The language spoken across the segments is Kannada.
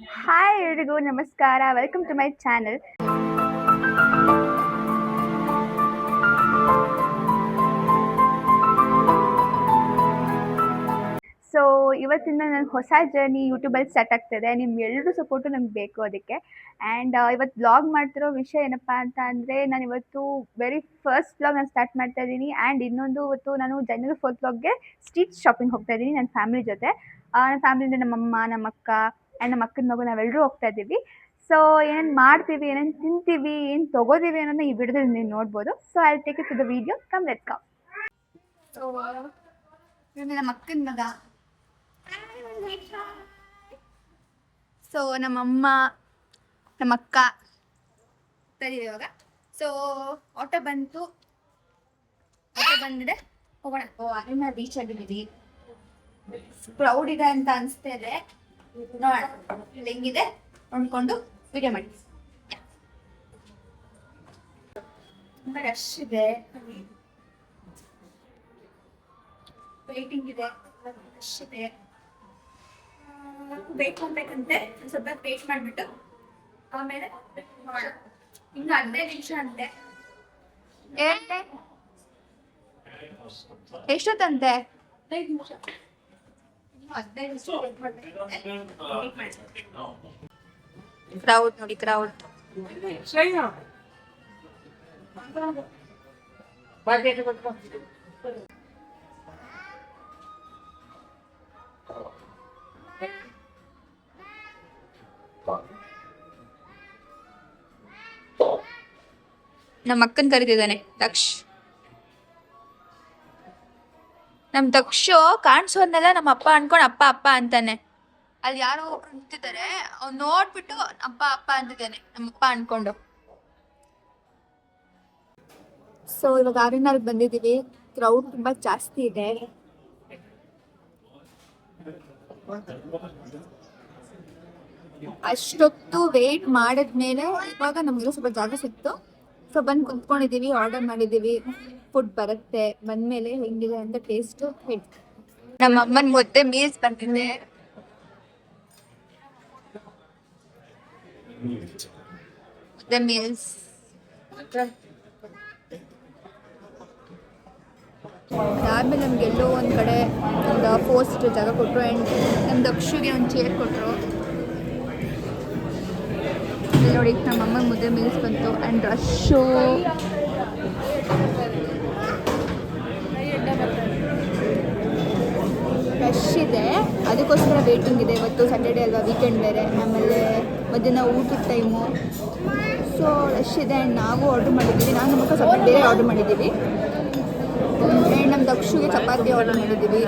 Hi everyone, Namaskara. Welcome to my channel. So ಇವತ್ತಿಂದ ನನ್ನ ಹೊಸ ಜರ್ನಿ ಯೂಟ್ಯೂಬಲ್ಲಿ ಸ್ಟಾರ್ಟ್ ಆಗ್ತಿದೆ. ನಿಮ್ಮೆಲ್ಲರೂ ಸಪೋರ್ಟು ನಂಗೆ ಬೇಕು ಅದಕ್ಕೆ. ಆ್ಯಂಡ್ ಇವತ್ತು ವ್ಲಾಗ್ ಮಾಡ್ತಿರೋ ವಿಷಯ ಏನಪ್ಪ ಅಂತ ಅಂದರೆ, ನಾನು ಇವತ್ತು ವೆರಿ ಫಸ್ಟ್ ವ್ಲಾಗ್ ನಾನು ಸ್ಟಾರ್ಟ್ ಮಾಡ್ತಾ ಇದ್ದೀನಿ. ಆ್ಯಂಡ್ ಇನ್ನೊಂದು ಇವತ್ತು ನಾನು ಜನವರಿ 4th ವ್ಲಾಗ್ಗೆ ಸ್ಟ್ರೀಟ್ ಶಾಪಿಂಗ್ ಹೋಗ್ತಾ ಇದ್ದೀನಿ ನನ್ನ ಫ್ಯಾಮಿಲಿ ಜೊತೆ. ನನ್ನ ಫ್ಯಾಮಿಲಿಯಿಂದ ನಮ್ಮಮ್ಮ, ನಮ್ಮ ಅಕ್ಕ ಆ್ಯಂಡ್ ನಮ್ಮ ಅಕ್ಕನ ಮಗು ನಾವೆಲ್ಲರೂ ಹೋಗ್ತಾ ಇದ್ದೀವಿ. ಸೊ ಏನೇನು ಮಾಡ್ತೀವಿ, ಏನೇನು ತಿಂತೀವಿ, ಏನು ತೊಗೋತೀವಿ ಅನ್ನೋದನ್ನ ಈ ವಿಡಿಯೋದಲ್ಲಿ ನೀವು ನೋಡ್ಬೋದು. So I take it to the video. Come let's go. So ನಮ್ಮ ಅಕ್ಕನ ಮಗ. ಸೊ ನಮ್ಮಮ್ಮ, ನಮ್ಮ ಅಕ್ಕ ಸರಿ ಇವಾಗ. ಸೊ ಆಟೋ ಬಂದಿದೆ, ಹೋಗೋಣ. ಅಲ್ಲಿನ ರೀಚ್ ಆಗಿದ್ದೀವಿ. ಕ್ರೌಡ್ ಇದೆ ಅಂತ ಅನಿಸ್ತಾ ಇದೆ, ನೋಡೋಣ ಇಲ್ಲಿ ಹೆಂಗಿದೆ ನೋಡ್ಕೊಂಡು ವಿಡಿಯೋ ಮಾಡಿ. ತುಂಬ ರಶ್ ಇದೆ, ವೇಟಿಂಗ್ ಇದೆ, ರಶ್ ಇದೆ. ವೇಟ್ ಮಾಡ್ಬೇಕಂತೆ, ಸ್ವಲ್ಪ ವೇಟ್ ಮಾಡಿಬಿಟ್ಟು ಆಮೇಲೆ ನೋಡೋಣ. ಇನ್ನು 15 ನಿಮಿಷ ಅಂತೆ. ಎಷ್ಟೊತ್ತಂತೆ? 15 ನಿಮಿಷ. 15 ನಿಮಿಷ ವೇಟ್ ಮಾಡ್ಬೇಕಂತೆ. ಕ್ರೌಡ್ ನೋಡಿ, ಕ್ರೌಡ್. ನಮ್ಮ ಅಕ್ಕನ್ ಕರೀತಿದ್ದಾನೆ ದಕ್ಷ್. ನಮ್ ದಕ್ಷು ಕಾಣಿಸೋದ್ನೆಲ್ಲ ನಮ್ಮ ಅಪ್ಪ ಅನ್ಕೊಂಡು ಅಪ್ಪ ಅಪ್ಪ ಅಂತಾನೆ. ಅಲ್ಲಿ ಯಾರೋ ಒಬ್ರು ನಿಂತಿದ್ದಾರೆ, ಅವ್ನು ನೋಡ್ಬಿಟ್ಟು ಅಪ್ಪ ಅಪ್ಪ ಅಂತಿದ್ದಾನೆ ನಮ್ಮಪ್ಪ ಅನ್ಕೊಂಡು. ಸೊ ಇವಾಗ ಆರ್ಎನ್ಆರ್ ಬಂದಿದ್ದೀವಿ. ಕ್ರೌಡ್ ತುಂಬಾ ಜಾಸ್ತಿ ಇದೆ. ಅಷ್ಟೊತ್ತು ವೇಟ್ ಮಾಡಿದ್ಮೇಲೆ ಇವಾಗ ನಮ್ಗೆ ಸ್ವಲ್ಪ ಜಾಗ ಸಿಕ್ತು. ಸೊ ಬಂದು ಕುತ್ಕೊಂಡಿದ್ದೀವಿ, ಆರ್ಡರ್ ಮಾಡಿದ್ದೀವಿ. ಫುಡ್ ಬರುತ್ತೆ, ಬಂದ್ಮೇಲೆ ಹೆಂಗಿದೆ ಅಂತ ಟೇಸ್ಟ್ ಹೇಳಿ. ನಮ್ಮ ಅಮ್ಮನ ಮುದ್ದೆ ಮೀಲ್ಸ್ ಬಂದಿದೆ. ಮುದ್ದೆ ಮೀಲ್ಸ್ ಅದಾದ್ಮೇಲೆ ನಮ್ಗೆಲ್ಲೋ ಒಂದು ಕಡೆ ಒಂದು ಫೋಸ್ಟ್ ಜಾಗ ಕೊಟ್ಟರು. ಆ್ಯಂಡ್ ನಮ್ಮ ದಕ್ಷಿಗೆ ಒಂದು ಚೇರ್ ಕೊಟ್ಟರು. ನೋಡಿ ನಮ್ಮ ಅಮ್ಮನ ಮುದ್ದೆ ಮೀಲ್ಸ್ ಬಂತು. ಆ್ಯಂಡ್ ರಶ್ಶು ರಶ್ ಇದೆ, ಅದಕ್ಕೋಸ್ಕರ ವೇಟಿಂಗ್ ಇದೆ. ಇವತ್ತು ಸ್ಯಾಟರ್ಡೇ ಅಲ್ವಾ, ವೀಕೆಂಡ್ ಬೇರೆ. ಆಮೇಲೆ ಮಧ್ಯಾಹ್ನ ಊಟದ ಟೈಮು. ಸೊ ರಶ್ ಇದೆ. ಆ್ಯಂಡ್ ನಾವು ಆರ್ಡ್ರ್ ಮಾಡಿದ್ದೀವಿ. ನಾನು ನಮ್ಮ ಸ್ವಲ್ಪ ಬೇರೆ ಆರ್ಡ್ರ್ ಮಾಡಿದ್ದೀವಿ. ಆ್ಯಂಡ್ ನಮ್ಮ ದಕ್ಷಿಗೆ ಚಪಾತಿ ಆರ್ಡರ್ ಮಾಡಿದ್ದೀವಿ.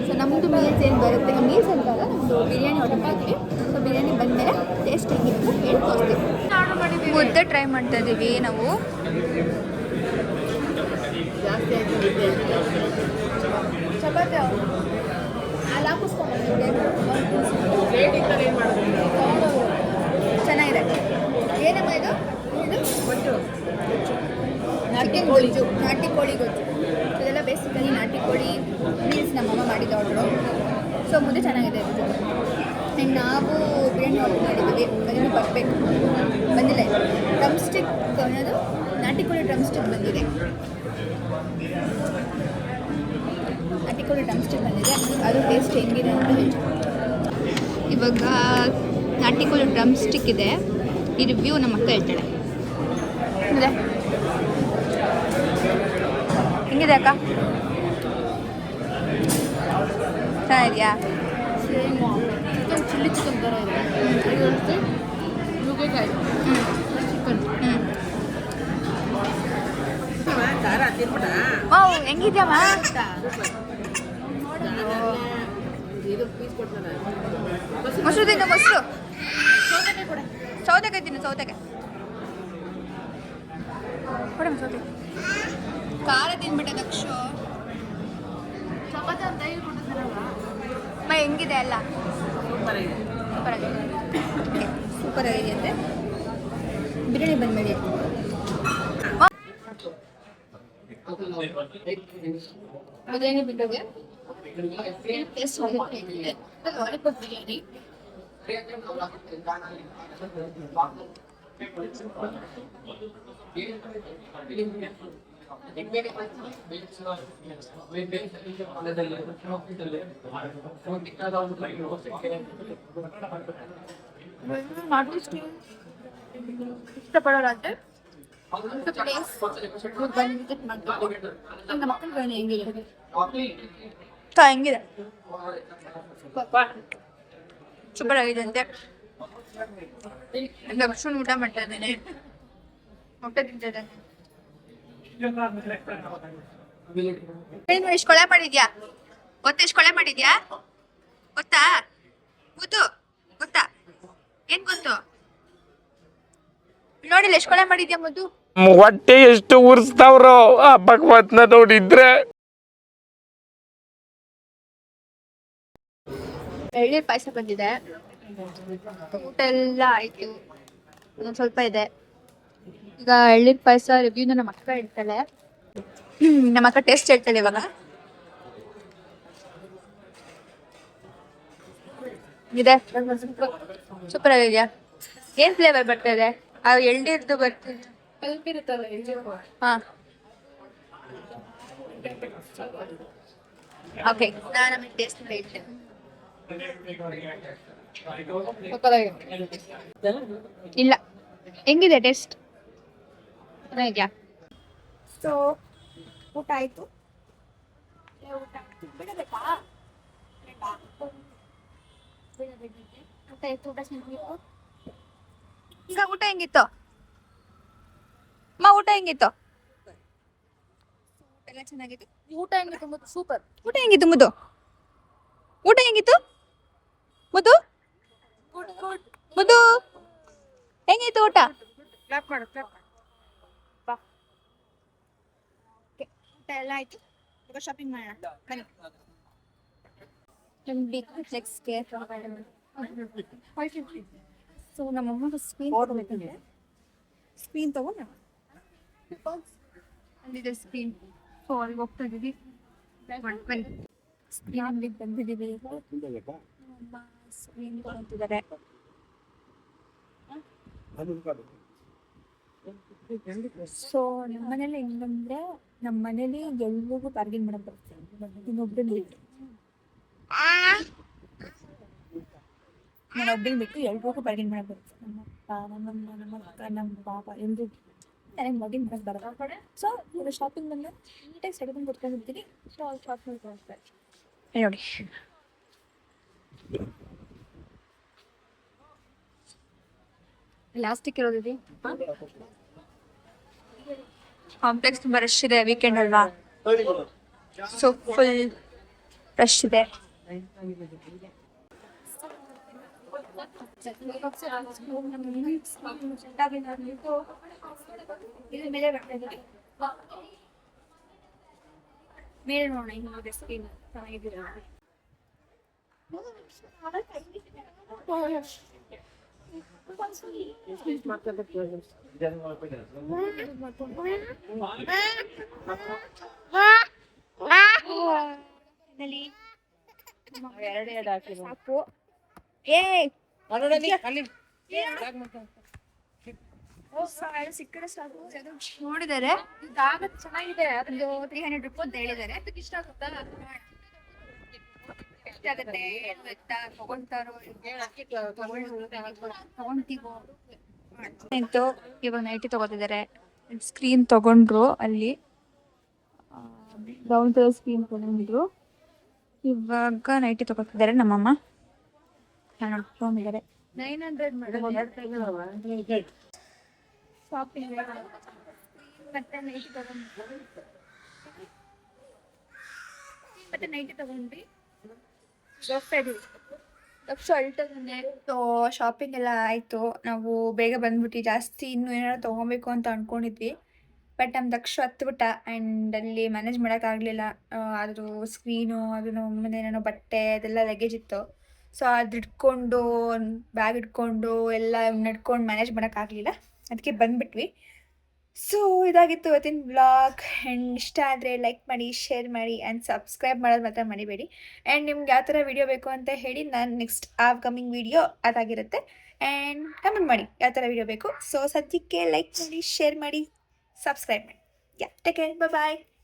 ಸೊ ನಮ್ಮದು ಮೀಲ್ಸ್ ಏನು ಬರುತ್ತೆ, ಮೀಲ್ಸ್ ಅಂತಲ್ಲ, ನಮ್ಮದು ಬಿರಿಯಾನಿ ಆರ್ಡರ್ ಮಾಡಿದ್ದೀವಿ. ಸೊ ಬಿರಿಯಾನಿ ಬಂದಮೇಲೆ ಟೇಸ್ಟ್ ಹೆಂಗಿದೆ ಅಂತ ಹೇಳಿ ತೋರಿಸ್ತೀವಿ. ಮುದ್ದೆ ಟ್ರೈ ಮಾಡ್ತಾ ಇದ್ದೀವಿ ನಾವು. ಚಪಾತಿ ಚೆನ್ನಾಗಿದೆ. ಏನಮ್ಮ ಇದು? ನಾಟಿ ಕೋಳಿ ಗೊಜ್ಜು. ಇದೆಲ್ಲ ಬೇಸಿಕಲಿ ನಾಟಿ ಕೋಳಿ ಮೀಲ್ಸ್ ನಮ್ಮಮ್ಮ ಮಾಡಿದ ಆರ್ಡ್ರು. ಸೊ ಮುದ್ದೆ ಚೆನ್ನಾಗಿದೆ. ಆ್ಯಂಡ್ ನಾವು ಬಿರಿಯಾನಿ ಆರ್ಡರ್ ಮಾಡಿದ್ದೀವಿ, ಅದನ್ನು ಬರಬೇಕು, ಬಂದಿಲ್ಲ. ಡ್ರಮ್ ಸ್ಟಿಕ್ ಅನ್ನೋದು ನಾಟಿ ಕೋಳಿ ಡ್ರಮ್ ಸ್ಟಿಕ್ ಬಂದಿದೆ. ನಾಟಿ ಕೋಳಿ ಡ್ರಮ್ ಸ್ಟಿಕ್ ಬಂದಿದೆ, ಅದು ಟೇಸ್ಟ್ ಹೆಂಗಿದೆ ಅಂತ ಹೇಳಿ. ಇವಾಗ ನಾಟಿ ಕೋಳಿ ಡ್ರಮ್ ಸ್ಟಿಕ್ ಇದೆ. ಈ ರಿವ್ಯೂ ನಮ್ಮ ಅಕ್ಕ ಹೇಳ್ತಾಳೆ. ಅಂದರೆ ಹೆಂಗಿದೆ ಅಕ್ಕ? ಚೆನ್ನಾಗಿದೆಯಾ? ಚಿಲ್ಲಿ ಚಿಕನ್ ಥರ ಇದೆ. ನುಗ್ಗೆಕಾಯಿ ಚಿಕನ್. ಓ ಹೆಂಗಿದ್ಯಮ್ಮ? ಮೊಸರು ತಿನ್ನು, ಮೊಸರು. ಸೌತೆಕಾಯಿ ತಿನ್ನು, ಸೌತೆಕಾಯಿ ಕೊಡಮ್ಮ. ಸೌತೆಕಾಯಿ ಖಾರ ತಿನ್ಬಿಟ್ಟೆ ದಕ್ಷು. ಹೆಂಗಿದೆ ಅಲ್ಲ? ಸೂಪರ್ ಆಗಿದೆ ಅಂತೆ. ಬಿರಿಯಾನಿ ಬಂದ್ಮೇಲೆ ಬಿರಿಯಾನಿ ಬಿಟ್ಟೋಗೆ ಲಾಲಿಪಾಪ್ ಬಿರಿಯಾನಿ. ಇಷ್ಟಪಡೋರಾದ್ರೆ ಪ್ಲೇಸ್ ಬಂದು ವಿಸಿಟ್ ಮಾಡಬೇಕು. ನಮ್ಮ ಮಕ್ಕಳು ಹೆಂಗಿದೆ ಹೆಂಗಿದೆ ಸೂಪರ್ ಆಗಿದೆ ಅಂತೆ. ಲಕ್ಷ್ಮಣ್ ಊಟ ಮಾಡ್ತಾ ಇದ್ದೇನೆ, ಊಟ ತಿಂತಾ ಇದ್ದಾನೆ. ಎಷ್ಟು ಕೊಳೆ ಮಾಡಿದ್ಯಾ ಗೊತ್ತಾ? ಎಷ್ಟು ಕೊಳೆ ಮಾಡಿದ್ಯಾ ಗೊತ್ತಾ? ಗೊತ್ತಾ ಏನ್ ಗೊತ್ತು? ನೋಡಿಲ್ಲ ಎಷ್ಟು ಕೊಳೆ ಮಾಡಿದ್ಯಾ ಮುದ್ದು? ಹೊಟ್ಟೆ ಎಷ್ಟು ಉರ್ಸ್ತಾವ್ರೋ ಆ ಭಗವತ್ನ ನೋಡಿದ್ರೆ. ಎಳ್ನೀರ್ ಪಾಯಸ ಬಂದಿದೆ, ಊಟ ಎಲ್ಲ ಆಯ್ತು, ಇನ್ನೊಂದ್ ಸ್ವಲ್ಪ ಇದೆ. ಈಗ ಎಳ್ನೀರ್ ಪಾಯಸ ರಿವ್ಯೂನ ನಮ್ಮ ಅಕ್ಕ ಹೇಳ್ತಾಳೆ. ನಮ್ಮ ಅಕ್ಕ ಟೇಸ್ಟ್ ಹೇಳ್ತಾಳೆ ಇವಾಗ. ಇದೆ ಸೂಪರ್ ಆಗಿದ್ಯಾ? ಏನ್ ಫ್ಲೇವರ್ ಬರ್ತಾ ಇದೆ? ಆ ಎಳ್ನೀರ್ದು ಬರ್ತಿದೆ. ಹಾ ಓಕೆ, ನಾನು ಟೇಸ್ಟ್ ಹೇಳ್ತೇನೆ. ಇಲ್ಲ, ಹೆಂಗಿದೆ ಟೇಸ್ಟ್? ಚೆನ್ನಾಗಿದ್ಯಾ? ಸೊ ಊಟ ಆಯ್ತು. ಊಟ ಬಿಡಬೇಕಾ? ಊಟ ಆಯ್ತು, ಊಟ ಚೆನ್ನಾಗಿತ್ತು. ಈಗ ಊಟ ಹೆಂಗಿತ್ತು ಅಮ್ಮ? ಊಟ ಹೆಂಗಿತ್ತು? ಎಲ್ಲ ಚೆನ್ನಾಗಿತ್ತು. ಊಟ ಹೆಂಗಿತ್ತು ಮುದ್ದು? ಸೂಪರ್. ಊಟ ಹೆಂಗಿತ್ತು ಮುದ್ದು? ಊಟ ಹೆಂಗಿತ್ತು ಮುದ್ದು? ಮುದ್ದು ಹೆಂಗಿತ್ತು ಊಟ? ಊಟ ಎಲ್ಲ ಆಯ್ತು. ಈಗ ಶಾಪಿಂಗ್ ಮಾಡೋಣ ಬನ್ನಿ. ಸೊ ನಮ್ಮಮ್ಮ ಸ್ಕ್ರೀನ್ ತಗೊಂಡ ಅಲ್ಲಿದೆ ಸ್ಕ್ರೀನ್. ಸೊ ಅಲ್ಲಿಗೆ ಹೋಗ್ತಾ ಇದೀವಿ. ಬನ್ನಿ, ಸ್ಕ್ರೀನ್ ಅಂಗಡಿಗೆ ಬಂದಿದ್ದೀವಿ. ಸ್ಕ್ರೀನ್ ತಗೊಂತಿದ್ದಾರೆ. ಸೊ ನಮ್ಮನೇಲಿ ಹೆಂಗಂದ್ರೆ, ನಮ್ಮನೇಲಿ ಎಲ್ರಿಗೂ ಬಾರ್ಗೇನ್ ಮಾಡಕ್ ಬರುತ್ತೆ, ಇನ್ನೊಬ್ಬರು ಬಿಟ್ಟು ನಾನೊಬ್ಬರು ಬಿಟ್ಟು ಎಲ್ರಿಗೂ ಬಾರ್ಗೇನ್ ಮಾಡಕ್ ಬರುತ್ತೆ. ನಮ್ಮ ಅಪ್ಪ, ನಮ್ಮಮ್ಮ, ನಮ್ಮ ಅಕ್ಕ, ನಮ್ಮ ಪಾಪ ಎಲ್ರಿಗೂ ನನಗೆ ಬಾರ್ಗೇನ್ ಮಾಡಕ್ ಬರುತ್ತೆ. ಸೊ ಇವಾಗ ಶಾಪಿಂಗ್ ಬಂದು ನೀಟಾಗಿ ಸೆಡ್ಕೊಂಡು ಕೊಟ್ಕೊಂಡಿರ್ತೀನಿ. ಸೊ ಅವ್ರು ಶಾಪ್ ಮಾಡ್ಕೊಳ್ತಾರೆ ನೋಡಿ. ಲಾಸ್ಟಿಕ್ ಇರೋದಿದೆ. ಕಾಂಪ್ಲೆಕ್ಸ್ ತುಂಬಾ ರಶ್ ಇದೆ, ವೀಕೆಂಡ್ ಅಲ್ವಾ? ಸೊ ಫುಲ್ ರಶ್ ಇದೆ. ಮೇಲೆ ನೋಡೋಣ, ಹಿಂಗಿದೆ ಸ್ಕ್ರೀನ್ ಚೆನ್ನಾಗಿದ್ದೀರಾ? ಸಾಕು. ನೋಡಿದ್ದಾರೆ, ಚೆನ್ನಾಗಿದೆ. ಅದೊಂದು 300 ರೂಪಾಯಿ ಅಂತ ಹೇಳಿದ್ದಾರೆ. ಅದಕ್ಕೆ ಇಷ್ಟ ಆಗುತ್ತಾ? ಎಷ್ಟಾಗತ್ತೆ ತಗೊಂತಾರೋ ತಗೊಂತೀವೋ ಆಯ್ತು. ಇವಾಗ ನೈಟಿ ತಗೋತಿದ್ದಾರೆ. ಸ್ಕ್ರೀನ್ ತಗೊಂಡ್ರು, ಅಲ್ಲಿ ಬ್ರೌನ್ ಕಲರ್ ಸ್ಕ್ರೀನ್ ತಗೊಂಡ್ರು. ಇವಾಗ ನೈಟಿ ತಗೋತಿದ್ದಾರೆ ನಮ್ಮಮ್ಮ. ನೋಡ್ಕೊಂಡಿದ್ದಾರೆ 900 ಶಾಪಿಂಗ್ ಮತ್ತೆ ನೈಟಿ ತಗೊಂಡ್ವಿ. ಸೊ ಶಾಪಿಂಗ್ ಎಲ್ಲ ಆಯಿತು. ನಾವು ಬೇಗ ಬಂದ್ಬಿಟ್ಟು ಜಾಸ್ತಿ ಇನ್ನೂ ಏನಾದ್ರು ತೊಗೊಬೇಕು ಅಂತ ಅಂದ್ಕೊಂಡಿದ್ವಿ. ಬಟ್ ನಮ್ಮ ದಕ್ಷ ಹತ್ಬಿಟ್ಟ ಆ್ಯಂಡ್ ಅಲ್ಲಿ ಮ್ಯಾನೇಜ್ ಮಾಡೋಕ್ಕಾಗಲಿಲ್ಲ. ಅದು ಸ್ಕ್ರೀನು, ಅದು ನಮ್ಮನೆ ಏನೇನೋ ಬಟ್ಟೆ ಅದೆಲ್ಲ ಲಗೇಜ್ ಇತ್ತು. ಸೊ ಅದು ಇಟ್ಕೊಂಡು ಬ್ಯಾಗ್ ಇಟ್ಕೊಂಡು ಎಲ್ಲ ನಡ್ಕೊಂಡು ಮ್ಯಾನೇಜ್ ಮಾಡೋಕ್ಕಾಗಲಿಲ್ಲ. ಅದಕ್ಕೆ ಬಂದುಬಿಟ್ವಿ. ಸೊ ಇದಾಗಿತ್ತು ಇವತ್ತಿನ ಬ್ಲಾಗ್. ಆ್ಯಂಡ್ ಇಷ್ಟ ಆದರೆ ಲೈಕ್ ಮಾಡಿ, ಶೇರ್ ಮಾಡಿ ಆ್ಯಂಡ್ ಸಬ್ಸ್ಕ್ರೈಬ್ ಮಾಡೋದು ಮಾತ್ರ ಮರಿಬೇಡಿ. ಆ್ಯಂಡ್ ನಿಮ್ಗೆ ಯಾವ ಥರ ವೀಡಿಯೋ ಬೇಕು ಅಂತ ಹೇಳಿ ನಾನು ನೆಕ್ಸ್ಟ್ ಕಮಿಂಗ್ ವೀಡಿಯೋ ಅದಾಗಿರುತ್ತೆ. ಆ್ಯಂಡ್ ಕಮೆಂಟ್ ಮಾಡಿ ಯಾವ ಥರ ವೀಡಿಯೋ ಬೇಕು. ಸೊ ಸದ್ಯಕ್ಕೆ ಲೈಕ್ ಮಾಡಿ, ಶೇರ್ ಮಾಡಿ, ಸಬ್ಸ್ಕ್ರೈಬ್ ಮಾಡಿ. ಯಾ, ಟೇಕ್ ಕೇರ್, ಬಾಯ್.